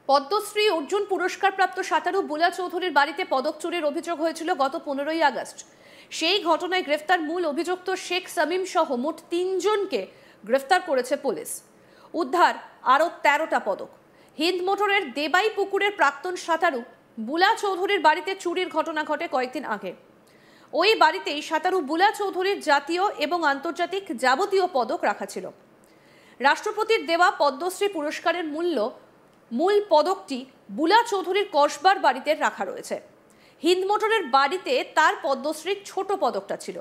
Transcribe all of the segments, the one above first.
পদ্মশ্রী অর্জুন পুরস্কারপ্রাপ্ত সাঁতারু বুলা চৌধুরীর বাড়িতে পদক চুরির অভিযোগ হয়েছিল গত 15ই আগস্ট। সেই ঘটনায় গ্রেফতার মূল অভিযুক্ত শেখ সামিম সহ মোট 3 জনকে গ্রেফতার করেছে পুলিশ। উদ্ধার আরও 13টা পদক। হিন্দ মোটরের দেবাই পুকুরের প্রাক্তন সাঁতারু বুলা চৌধুরীর বাড়িতে চুরির ঘটনা ঘটে কয়েকদিন আগে। ওই বাড়িতেই সাঁতারু বুলা চৌধুরীর জাতীয় এবং আন্তর্জাতিক যাবতীয় পদক রাখা ছিল। রাষ্ট্রপতির দেওয়া পদ্মশ্রী পুরস্কারের মূল পদকটি বুলা চৌধুরীর কসবার বাড়িতে রাখা রয়েছে। হিন্দ মোটরের বাড়িতে তার পদ্মশ্রীর ছোট পদকটা ছিল।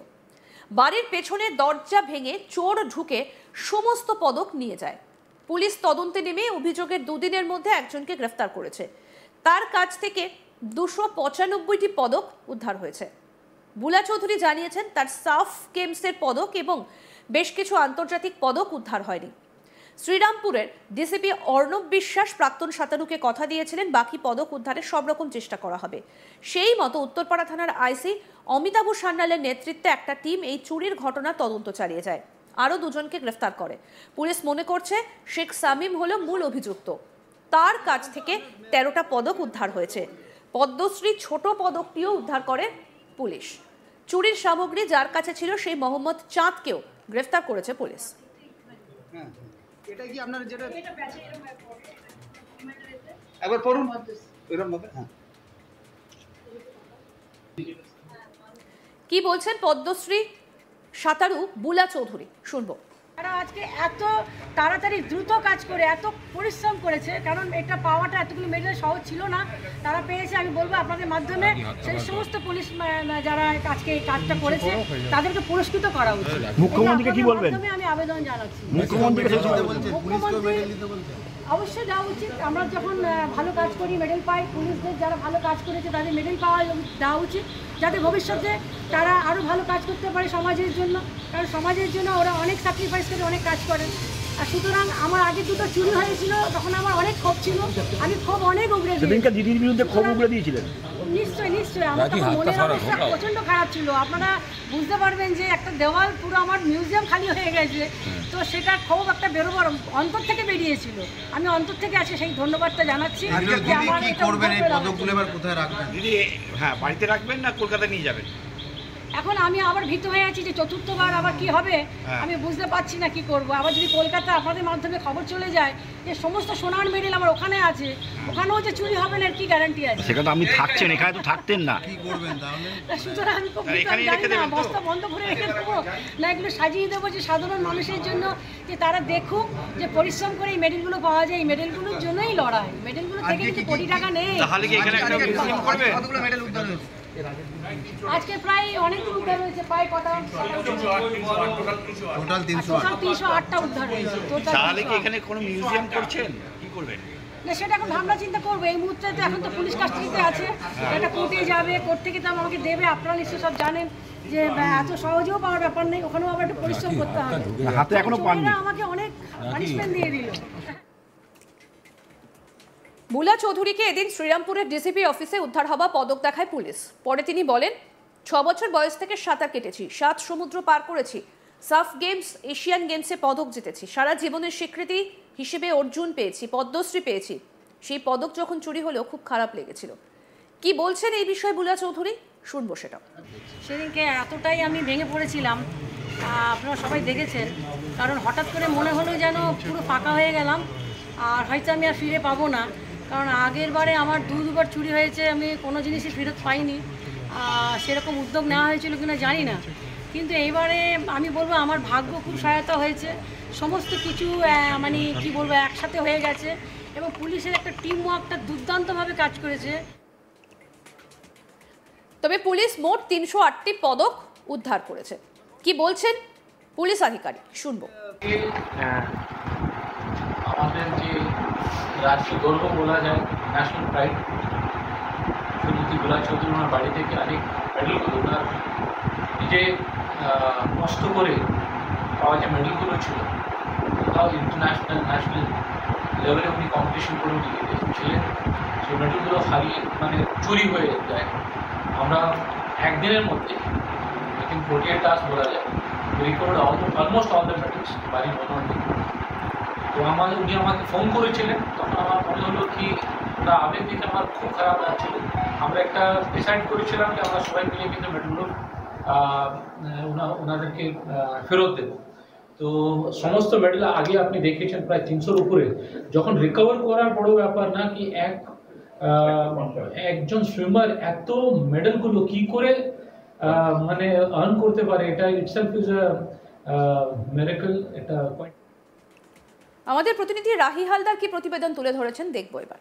বাড়ির পেছনে দরজা ভেঙে চোর ঢুকে সমস্ত পদক নিয়ে যায়। পুলিশ তদন্তে নেমে অভিযোগের 2 দিনের মধ্যে একজনকে গ্রেফতার করেছে। তার কাছ থেকে 295টি পদক উদ্ধার হয়েছে। বুলা চৌধুরী জানিয়েছেন তার সাফ গেমসের পদক এবং বেশ কিছু আন্তর্জাতিক পদক উদ্ধার হয়নি। শ্রীরামপুরের ডিসিপি অর্ণব বিশ্বাস প্রাক্তন সাঁতারুকে কথা দিয়েছিলেন বাকি পদক উদ্ধারের সব রকম চেষ্টা করা হবে। সেই মতো উত্তরপাড়া থানার আইসি অমিতাভ সান্যালের নেতৃত্বে একটা টিম এই চুরির ঘটনা তদন্ত চালিয়ে যায়। আরও 2 জনকে গ্রেফতার করে। পুলিশ মনে করছে শেখ সামিম হলো মূল অভিযুক্ত। তার কাছ থেকে 13টা পদক উদ্ধার হয়েছে। পদ্মশ্রী ছোট পদকটিও উদ্ধার করে পুলিশ। চুরির সামগ্রী যার কাছে ছিল সেই মোহাম্মদ চাঁদকেও গ্রেফতার করেছে পুলিশ। এটা কি আপনার যেটা একবার পড়ুন এরকম ভাবে। কি বলছেন পদ্মশ্রী সাঁতারু বুলা চৌধুরী, শুনবো। তারা আজকে এত তাড়াতাড়ি দ্রুত কাজ করে এত পরিশ্রম করেছে, কারণ এটা পাওয়াটা এতগুলো মেডেল সহজ ছিল না। তারা পেয়েছে। আমি বলবো আপনাদের মাধ্যমে সেই সমস্ত পুলিশ যারা আজকে এই কাজটা করেছে তাদেরকে পুরস্কৃত করা উচিত। মুখ্যমন্ত্রীকে কি বলবেন? আমি আবেদন জানাচ্ছি মুখ্যমন্ত্রী অবশ্যই দেওয়া উচিত। আমরা যখন ভালো কাজ করি মেডেল পাই, পুলিশদের যারা ভালো কাজ করেছে তাদের মেডেল দেওয়া উচিত, যাতে ভবিষ্যতে তারা আরও ভালো কাজ করতে পারে সমাজের জন্য। কারণ সমাজের জন্য ওরা অনেক স্যাক্রিফাইস করে অনেক কাজ করেন। আর সুতরাং আমার আগে 2টো চুরি হয়েছিল, তখন আমার অনেক ক্ষোভ ছিল। আমি ক্ষোভ অনেক উগড়ে সেদিনকে দিদির বিরুদ্ধে ক্ষোভ উগড়ে দিয়েছিলেন। নিশ্চয়ই আমার তখন মনের অবস্থা প্রচণ্ড খারাপ ছিল। আপনারা বুঝতে পারবেন যে একটা দেওয়াল পুরো আমার মিউজিয়াম খালি হয়ে গেছে। তো সেটা ক্ষোভ একটা বেরোবার অন্তর থেকে বেরিয়েছিল। আমি অন্তর থেকে আসে সেই ধন্যবাদটা জানাচ্ছি। দিদি হ্যাঁ বাড়িতে রাখবেন না কলকাতায় নিয়ে যাবেন? এখন আমি আবার ভীত হয়ে আছি যে চতুর্থবার আবার কি হবে, আমি বুঝতে পারছি না কি করব। আবার যদি কলকাতা আপনাদের মাধ্যমে খবর চলে যায় যে সমস্ত সোনার মেডেল আমার ওখানে আছে, ওখানেও যে চুরি হবে না কি গ্যারান্টি আছে? সেখানে আপনি থাকছেন, এখানে তো থাকতেন না। কি করবেন তাহলে? সুতরাং আমি খুব জানি না বস্তা বন্ধ করে রেখে দেবো না এগুলো সাজিয়ে দেবো যে সাধারণ মানুষের জন্য, যে তারা দেখুক যে পরিশ্রম করে এই মেডেলগুলো পাওয়া যায়। এই মেডেলগুলোর জন্যই লড়াই। মেডেলগুলো থেকে কিন্তু কোটি টাকা নেই। তাহলে কি এখানে একটা মিউজিয়াম করবেন? কতগুলো মেডেল উদ্ধার হয়েছে আজকে? প্রায় অনেকগুলো উদ্ধার হয়েছে। প্রায় কটা? টোটাল 308টা উদ্ধার হয়েছে। তাহলে কি এখানে কোনো মিউজিয়াম করছেন? কি করবেন না সেটা এখন ভাবনা চিন্তা করবো। এই মুহূর্তে তো এখন তো পুলিশ কাস্টডিতে আছে, এটা কোর্টে যাবে, কোর্ট থেকে তো আমাকে দেবে। আপনারা নিশ্চয়ই সব জানেন যে এত সহজেও পাওয়ার ব্যাপার নেই, ওখানেও আবার একটু পরিশ্রম করতে হবে। হাতে এখনো পাননি, আমাকে অনেক পানিশমেন্ট দিয়ে দিল। বুলা চৌধুরীকে এদিন শ্রীরামপুরের ডিসিপি অফিসে উদ্ধার হওয়া পদক দেখায় পুলিশ। পরে তিনি বলেন, 6 বছর বয়স থেকে সাঁতার কেটেছি, 7 সমুদ্র পার করেছি, সাফ গেমস, এশিয়ান গেমসে পদক জিতেছি, সারা জীবনের স্বীকৃতি হিসেবে অর্জুন পেয়েছি, পদ্মশ্রী পেয়েছি। সেই পদক যখন চুরি হলো খুব খারাপ লেগেছিল। কি বলছেন এই বিষয়ে বুলা চৌধুরী, শুনবো সেটা। সেদিনকে এতটাই আমি ভেঙে পড়েছিলাম, আপনারা সবাই দেখেছেন। কারণ হঠাৎ করে মনে হলো যেন পুরো ফাঁকা হয়ে গেলাম, আর হয়তো আমি আর ফিরে পাবো না। কারণ আগের বারে আমার 2বার চুরি হয়েছে, আমি কোনো জিনিসই ফেরত পাইনি। সেরকম উদ্যোগ নেওয়া হয়েছিল কিনা জানি না, কিন্তু এইবারে আমি বলবো আমার ভাগ্য খুব সহায়তা হয়েছে। সমস্ত কিছু মানে কি বলবো একসাথে হয়ে গেছে, এবং পুলিশের একটা টিম ওয়ার্কটা দুর্দান্তভাবে কাজ করেছে। তবে পুলিশ মোট 308টি পদক উদ্ধার করেছে। কি বলছেন পুলিশ আধিকারিক, শুনবো। আমাদের যে রাষ্ট্রীয় গর্ব বলা যায়, ন্যাশনাল প্রাইড, শ্রীমতী বুলা চৌধুরী ওনার বাড়ি থেকে অনেক মেডেলগুলো ওনার নিজে কষ্ট করে পাওয়া যে মেডেলগুলো ছিল, কোথাও ইন্টারন্যাশনাল ন্যাশনাল লেভেলে উনি কম্পিটিশন করে নিয়ে গিয়েছিলেন। সেই মেডেলগুলো হারিয়ে মানে চুরি হয়ে যায়। আমরা একদিনের মধ্যে উইথিন 48 আওয়ার্স বলা যায় recovered almost all the medals বাড়ি মোটামুটি। তো উনি আমাকে ফোন করেছিলেন, তখন আমার মনে হলো কি ওনার আবেগ দেখে আমার খুব খারাপ লাগছিল। আমরা একটা ডিসাইড করেছিলাম যে আমরা সবাই মিলে কিন্তু মেডেলগুলো ওনাদেরকে ফেরত দেব। তো সমস্ত মেডেল আগে আপনি দেখেছেন প্রায় 300-র উপরে। যখন রিকভার করার বড় ব্যাপার না, কি একজন সুইমার এত মেডেলগুলো কি করে মানে আর্ন করতে পারে, এটা ইটসেলফ ইজ আ মিরাকল। এটা আমাদের প্রতিনিধি রাহি হালদার কি প্রতিবেদন তুলে ধরেছেন দেখবো এবার।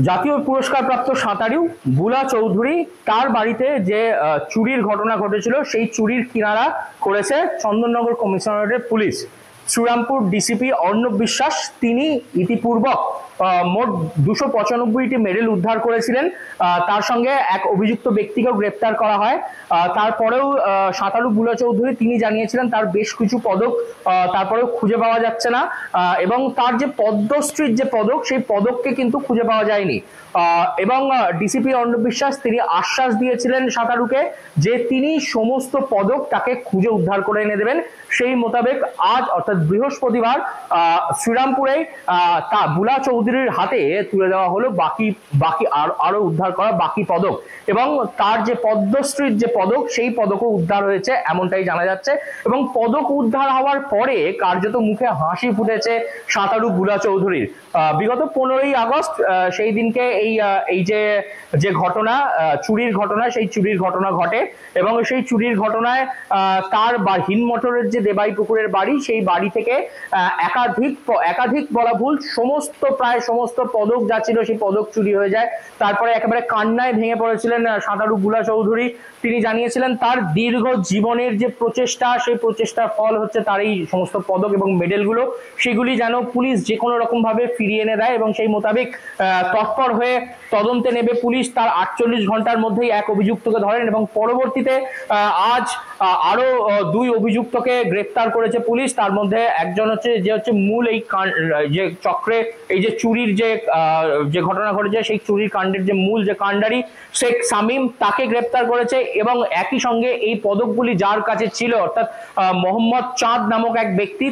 জাতীয় পুরস্কারপ্রাপ্ত সাঁতারু বুলা চৌধুরী, তার বাড়িতে যে চুরির ঘটনা ঘটেছিল সেই চুরির কিনারা করেছে চন্দননগর কমিশনারেটের পুলিশ। শ্রীরামপুর ডিসিপি অর্ণব বিশ্বাস তিনি ইতিপূর্বক মোট 295টি মেডেল উদ্ধার করেছিলেন। তার সঙ্গে এক অভিযুক্ত ব্যক্তিকেও গ্রেপ্তার করা হয়। তারপরেও সাঁতারু বুলা চৌধুরী তিনি জানিয়েছিলেন তার বেশ কিছু পদক তারপরেও খুঁজে পাওয়া যাচ্ছে না, এবং তার যে পদ্মশ্রীর যে পদক সেই পদককে কিন্তু খুঁজে পাওয়া যায়নি। এবং ডিসিপি অর্ণব বিশ্বাস তিনি আশ্বাস দিয়েছিলেন সাঁতারুকে যে তিনি সমস্ত পদক তাকে খুঁজে উদ্ধার করে এনে দেবেন। সেই মোতাবেক আজ অর্থাৎ বৃহস্পতিবার শ্রীরামপুরে তা বুলা চৌধুরীর হাতে তুলে দেওয়া হলো বাকি আরো উদ্ধার করা বাকি পদক, এবং তার যে পদ্মশ্রীর যে পদক সেই পদকও উদ্ধার হয়েছে এমনটাই জানা যাচ্ছে। এবং পদক উদ্ধার হওয়ার পরে কার্যত মুখে হাসি ফুটেছে সাঁতারু বুলা চৌধুরীর। বিগত 15ই আগস্ট সেই দিনকে এই যে ঘটনা চুরির ঘটনা, সেই চুরির ঘটনা ঘটে, এবং সেই চুরির ঘটনায় তার হিনমটরের যে দেবাই পুকুরের বাড়ি, সেই বাড়ি থেকে একাধিক বলা ভুল প্রায় সমস্ত পদক যা ছিল সেই পদক চুরি হয়ে যায়। তারপরে একেবারে কান্নায় ভেঙে পড়েছিলেন সাঁতারু বুলা চৌধুরী। তিনি জানিয়েছিলেন তার দীর্ঘ জীবনের যে প্রচেষ্টা, সেই প্রচেষ্টার ফল হচ্ছে তার এই সমস্ত পদক এবং মেডেলগুলো, সেগুলি যেন পুলিশ যে কোনো রকম ভাবে ফিরিয়ে এনে দেয়, এবং সেই মোতাবেক তৎপর হয়ে তদন্তে নেবে পুলিশ। তার 48 ঘন্টার মধ্যেই এক অভিযুক্তকে ধরেন, এবং পরবর্তীতে আজ আরো 2 অভিযুক্তকে গ্রেপ্তার করেছে পুলিশ। তার মধ্যে একজন হচ্ছে মূল এই যে চক্রে এই যে চুরির যে ঘটনা ঘটেছে সেই চুরির কাণ্ডের যে মূল যে কাণ্ডারি শেখ সামিম, তাকে গ্রেপ্তার করেছে। এবং একই সঙ্গে এই পদকগুলি যার কাছে ছিল অর্থাৎ মোহাম্মদ চাঁদ নামক এক ব্যক্তি,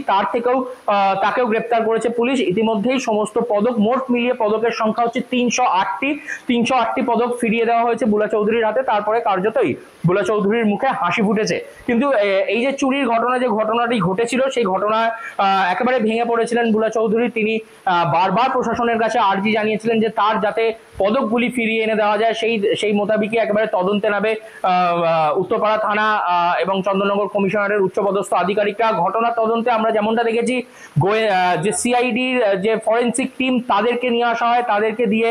তাকেও গ্রেপ্তার করেছে পুলিশ। ইতিমধ্যেই সমস্ত পদক মোট মিলিয়ে পদকের সংখ্যা হচ্ছে 308টি পদক ফিরিয়ে দেওয়া হয়েছে বুলা চৌধুরীর হাতে। তারপরে কার্যতই বুলা চৌধুরীর মুখে হাসি ফুটেছে। কিন্তু এই যে চুরির ঘটনা, যে ঘটনাটি ঘটেছিল সেই ঘটনা একেবারে ভেঙে পড়েছিলেন বুলা চৌধুরী। তিনি বারবার প্রশাসনের কাছে আর্জি জানিয়েছিলেন যে তার যাতে পদকগুলি ফিরিয়ে এনে দেওয়া যায়, সেই মোতাবেকই একেবারে তদন্তে নামে উত্তরপাড়া থানা এবং চন্দননগর কমিশনারের উচ্চপদস্থ আধিকারিকরা। ঘটনা তদন্তে আমরা যেমনটা দেখেছি, যে সিআইডির যে ফরেন্সিক টিম তাদেরকে নিয়ে আসা হয়, তাদেরকে দিয়ে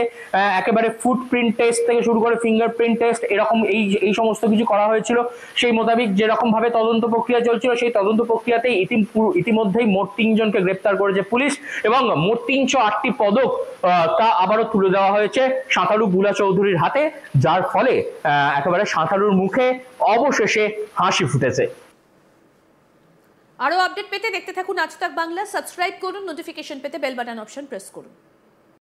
একেবারে ফুটপ্রিন্ট টেস্ট থেকে শুরু করে ফিঙ্গারপ্রিন্ট টেস্ট এরকম এই সমস্ত কিছু করা হয়েছিল। সেই মোতাবেক যেরকম ভাবে তদন্ত প্রক্রিয়া চলছিল, সেই তদন্ত প্রক্রিয়াতেই ইতিমধ্যেই মোট 3 জনকে গ্রেপ্তার করেছে পুলিশ, এবং মোট 308টি পদক তা আবারও তুলে দেওয়া হয়েছে সাঁতারু বুলা চৌধুরীর হাতে, যার ফলে একেবারে সাঁতারুর মুখে অবশেষে হাসি ফুটেছে। আরো আপডেট পেতে দেখতে থাকুন আজ তাক বাংলা। সাবস্ক্রাইব করুন, নোটিফিকেশন পেতে বেল বাটন অপশন প্রেস করুন।